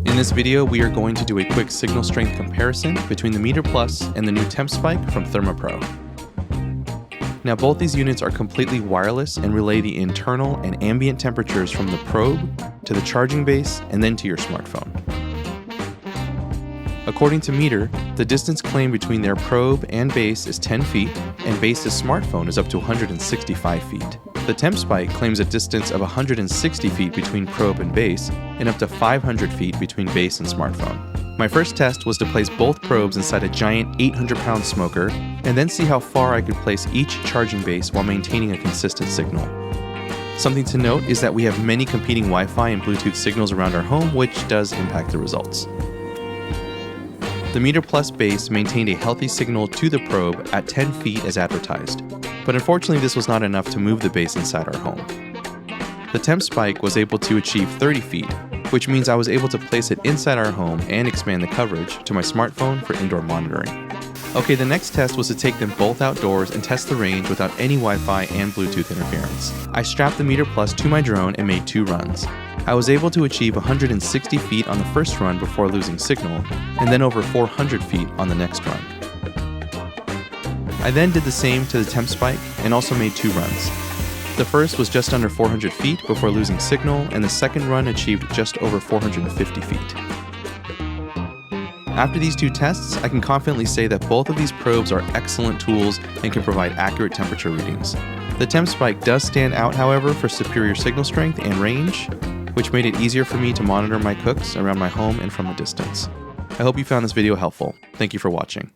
In this video, we are going to do a quick signal strength comparison between the Meter Plus and the new TempSpike from ThermoPro. Now both these units are completely wireless and relay the internal and ambient temperatures from the probe to the charging base and then to your smartphone. According to Meter, the distance claimed between their probe and base is 10 feet, and base to smartphone is up to 165 feet. The TempSpike claims a distance of 160 feet between probe and base, and up to 500 feet between base and smartphone. My first test was to place both probes inside a giant 800-pound smoker, and then see how far I could place each charging base while maintaining a consistent signal. Something to note is that we have many competing Wi-Fi and Bluetooth signals around our home, which does impact the results. The Meter Plus base maintained a healthy signal to the probe at 10 feet as advertised, but unfortunately this was not enough to move the base inside our home. The TempSpike was able to achieve 30 feet, which means I was able to place it inside our home and expand the coverage to my smartphone for indoor monitoring. Okay, the next test was to take them both outdoors and test the range without any Wi-Fi and Bluetooth interference. I strapped the Meter Plus to my drone and made 2 runs. I was able to achieve 160 feet on the first run before losing signal, and then over 400 feet on the next run. I then did the same to the TempSpike and also made 2 runs. The first was just under 400 feet before losing signal, and the second run achieved just over 450 feet. After these 2 tests, I can confidently say that both of these probes are excellent tools and can provide accurate temperature readings. The TempSpike does stand out, however, for superior signal strength and range, which made it easier for me to monitor my cooks around my home and from a distance. I hope you found this video helpful. Thank you for watching.